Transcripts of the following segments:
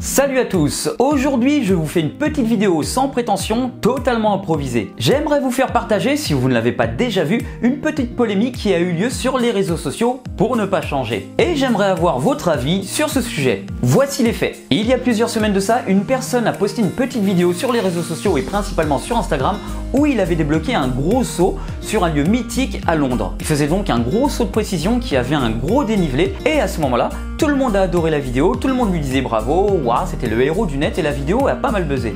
Salut à tous, aujourd'hui je vous fais une petite vidéo sans prétention, totalement improvisée. J'aimerais vous faire partager, si vous ne l'avez pas déjà vu, une petite polémique qui a eu lieu sur les réseaux sociaux pour ne pas changer. Et j'aimerais avoir votre avis sur ce sujet. Voici les faits. Il y a plusieurs semaines de ça, une personne a posté une petite vidéo sur les réseaux sociaux et principalement sur Instagram où il avait débloqué un gros saut sur un lieu mythique à Londres. Il faisait donc un gros saut de précision qui avait un gros dénivelé et à ce moment-là, tout le monde a adoré la vidéo, tout le monde lui disait bravo, waouh, c'était le héros du net et la vidéo a pas mal buzzé.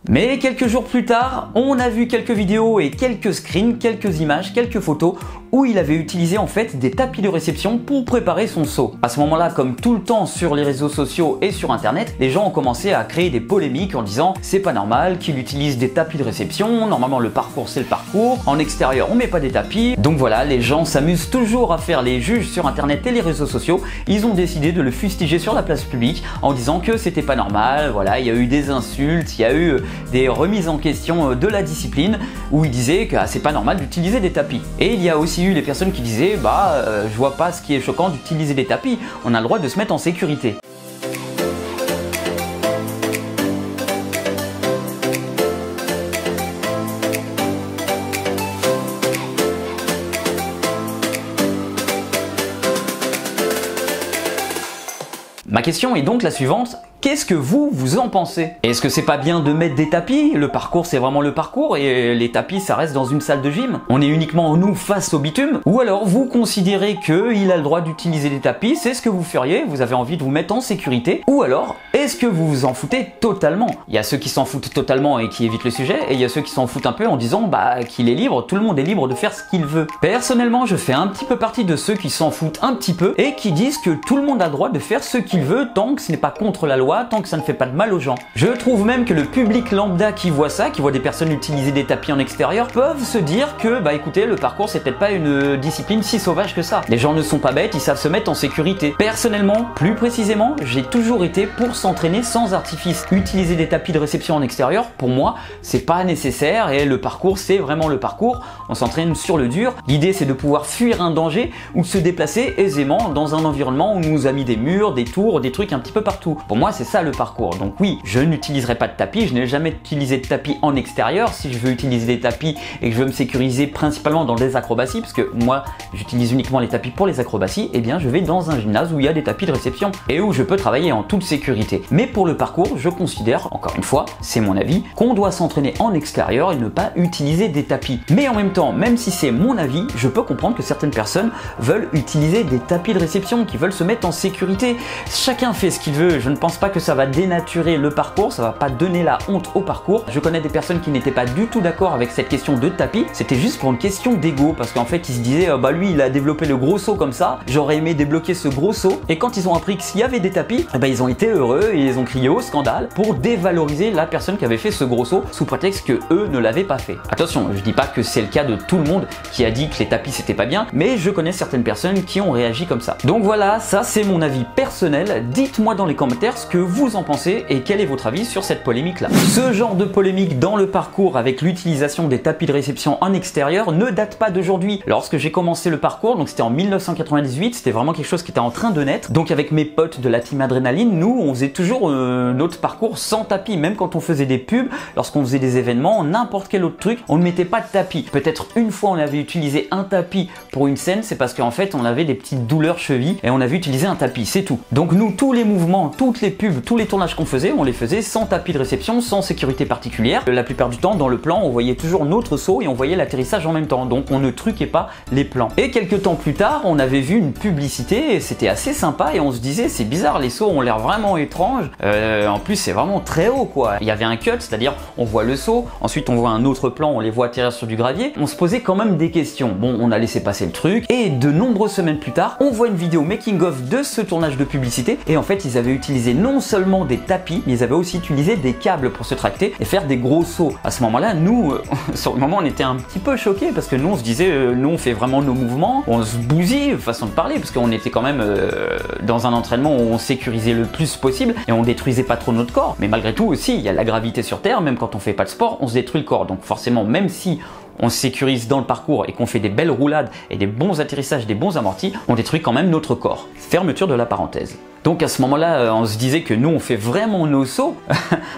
Mais quelques jours plus tard, on a vu quelques vidéos et quelques screens, quelques images, quelques photos où il avait utilisé en fait des tapis de réception pour préparer son saut. À ce moment-là, comme tout le temps sur les réseaux sociaux et sur internet, les gens ont commencé à créer des polémiques en disant c'est pas normal qu'il utilise des tapis de réception, normalement le parcours c'est le parcours, en extérieur on met pas des tapis. Donc voilà, les gens s'amusent toujours à faire les juges sur internet et les réseaux sociaux. Ils ont décidé de le fustiger sur la place publique en disant que c'était pas normal, voilà, il y a eu des insultes, il y a eu des remises en question de la discipline où ils disaient que c'est pas normal d'utiliser des tapis. Et il y a aussi eu les personnes qui disaient je vois pas ce qui est choquant d'utiliser des tapis, on a le droit de se mettre en sécurité. Ma question est donc la suivante. Qu'est-ce que vous en pensez? Est-ce que c'est pas bien de mettre des tapis? Le parcours c'est vraiment le parcours et les tapis ça reste dans une salle de gym. On est uniquement nous face au bitume? Ou alors vous considérez qu'il a le droit d'utiliser des tapis, c'est ce que vous feriez, vous avez envie de vous mettre en sécurité? Ou alors est-ce que vous vous en foutez totalement? Il y a ceux qui s'en foutent totalement et qui évitent le sujet et il y a ceux qui s'en foutent un peu en disant qu'il est libre, tout le monde est libre de faire ce qu'il veut. Personnellement je fais un petit peu partie de ceux qui s'en foutent un petit peu et qui disent que tout le monde a le droit de faire ce qu'il veut tant que ce n'est pas contre la loi, tant que ça ne fait pas de mal aux gens. Je trouve même que le public lambda qui voit ça, qui voit des personnes utiliser des tapis en extérieur, peuvent se dire que écoutez, le parcours c'est peut-être pas une discipline si sauvage que ça. Les gens ne sont pas bêtes, ils savent se mettre en sécurité. Personnellement, plus précisément, j'ai toujours été pour s'entraîner sans artifice. Utiliser des tapis de réception en extérieur, pour moi, c'est pas nécessaire et le parcours c'est vraiment le parcours. On s'entraîne sur le dur. L'idée c'est de pouvoir fuir un danger ou se déplacer aisément dans un environnement où on nous a mis des murs, des tours, des trucs un petit peu partout. Pour moi, c'est ça le parcours. Donc oui, je n'utiliserai pas de tapis, je n'ai jamais utilisé de tapis en extérieur. Si je veux utiliser des tapis et que je veux me sécuriser principalement dans des acrobaties, parce que moi j'utilise uniquement les tapis pour les acrobaties, eh bien je vais dans un gymnase où il y a des tapis de réception et où je peux travailler en toute sécurité. Mais pour le parcours, je considère, encore une fois, c'est mon avis, qu'on doit s'entraîner en extérieur et ne pas utiliser des tapis. Mais en même temps, même si c'est mon avis, je peux comprendre que certaines personnes veulent utiliser des tapis de réception, qui veulent se mettre en sécurité. Chacun fait ce qu'il veut, je ne pense pas que ça va dénaturer le parcours, ça va pas donner la honte au parcours. Je connais des personnes qui n'étaient pas du tout d'accord avec cette question de tapis, c'était juste pour une question d'ego, parce qu'en fait ils se disaient lui il a développé le gros saut comme ça, j'aurais aimé débloquer ce gros saut, et quand ils ont appris qu'il y avait des tapis, ils ont été heureux et ils ont crié au scandale pour dévaloriser la personne qui avait fait ce gros saut sous prétexte que eux ne l'avaient pas fait. Attention, je dis pas que c'est le cas de tout le monde qui a dit que les tapis c'était pas bien, mais je connais certaines personnes qui ont réagi comme ça. Donc voilà, ça c'est mon avis personnel, dites-moi dans les commentaires ce que vous en pensez et quel est votre avis sur cette polémique là. Ce genre de polémique dans le parcours avec l'utilisation des tapis de réception en extérieur ne date pas d'aujourd'hui. Lorsque j'ai commencé le parcours, donc c'était en 1998, c'était vraiment quelque chose qui était en train de naître. Donc avec mes potes de la team Adrénaline, nous on faisait toujours notre parcours sans tapis, même quand on faisait des pubs, lorsqu'on faisait des événements, n'importe quel autre truc, on ne mettait pas de tapis. Peut-être une fois on avait utilisé un tapis pour une scène, c'est parce qu'en fait on avait des petites douleurs chevilles et on avait utilisé un tapis, c'est tout. Donc nous, tous les mouvements, toutes les pubs, tous les tournages qu'on faisait, on les faisait sans tapis de réception, sans sécurité particulière. La plupart du temps, dans le plan, on voyait toujours notre saut et on voyait l'atterrissage en même temps. Donc on ne truquait pas les plans. Et quelques temps plus tard, on avait vu une publicité et c'était assez sympa et on se disait c'est bizarre, les sauts ont l'air vraiment étranges. En plus, c'est vraiment très haut quoi. Il y avait un cut, c'est-à-dire on voit le saut, ensuite on voit un autre plan, on les voit atterrir sur du gravier. On se posait quand même des questions. Bon, on a laissé passer le truc et de nombreuses semaines plus tard, on voit une vidéo making of de ce tournage de publicité et en fait, ils avaient utilisé non non seulement des tapis, mais ils avaient aussi utilisé des câbles pour se tracter et faire des gros sauts. À ce moment-là, nous, sur le moment, on était un petit peu choqués parce que nous, on se disait, nous, on fait vraiment nos mouvements, on se bousille, façon de parler, parce qu'on était quand même dans un entraînement où on sécurisait le plus possible et on détruisait pas trop notre corps. Mais malgré tout aussi, il y a la gravité sur Terre, même quand on fait pas de sport, on se détruit le corps. Donc forcément, même si on se sécurise dans le parcours et qu'on fait des belles roulades et des bons atterrissages, des bons amortis, on détruit quand même notre corps. Fermeture de la parenthèse. Donc à ce moment-là, on se disait que nous, on fait vraiment nos sauts,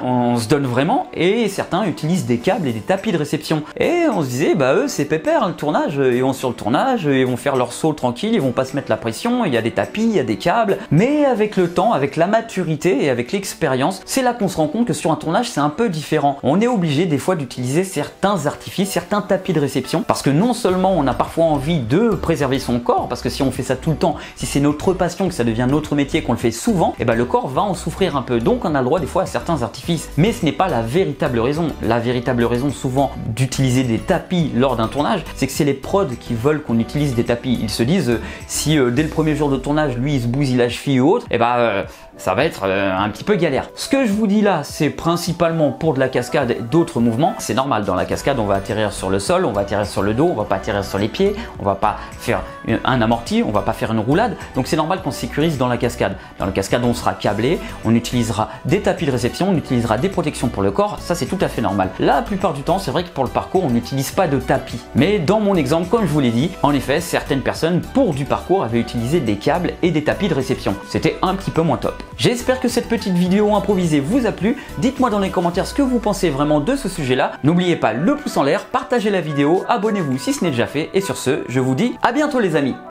on se donne vraiment, et certains utilisent des câbles et des tapis de réception. Et on se disait, bah eux, c'est pépère, le tournage, ils vont sur le tournage, ils vont faire leur saut tranquille, ils vont pas se mettre la pression, il y a des tapis, il y a des câbles. Mais avec le temps, avec la maturité et avec l'expérience, c'est là qu'on se rend compte que sur un tournage, c'est un peu différent. On est obligé des fois d'utiliser certains artifices, certains tapis de réception, parce que non seulement on a parfois envie de préserver son corps, parce que si on fait ça tout le temps, si c'est notre passion, que ça devient notre métier, qu'on le fait souvent, et ben le corps va en souffrir un peu. Donc on a le droit des fois à certains artifices. Mais ce n'est pas la véritable raison. La véritable raison souvent d'utiliser des tapis lors d'un tournage, c'est que c'est les prods qui veulent qu'on utilise des tapis. Ils se disent, si dès le premier jour de tournage, lui il se bousille la cheville ou autre, et ben ça va être un petit peu galère. Ce que je vous dis là, c'est principalement pour de la cascade et d'autres mouvements. C'est normal, dans la cascade, on va atterrir sur le sol, on va atterrir sur le dos, on va pas atterrir sur les pieds, on va pas faire un amorti, on va pas faire une roulade. Donc c'est normal qu'on se sécurise dans la cascade. Dans la cascade, on sera câblé, on utilisera des tapis de réception, on utilisera des protections pour le corps, ça c'est tout à fait normal. La plupart du temps, c'est vrai que pour le parcours, on n'utilise pas de tapis. Mais dans mon exemple, comme je vous l'ai dit, en effet, certaines personnes, pour du parcours, avaient utilisé des câbles et des tapis de réception. C'était un petit peu moins top. J'espère que cette petite vidéo improvisée vous a plu. Dites-moi dans les commentaires ce que vous pensez vraiment de ce sujet-là. N'oubliez pas le pouce en l'air, partagez la vidéo, abonnez-vous si ce n'est déjà fait. Et sur ce, je vous dis à bientôt les amis.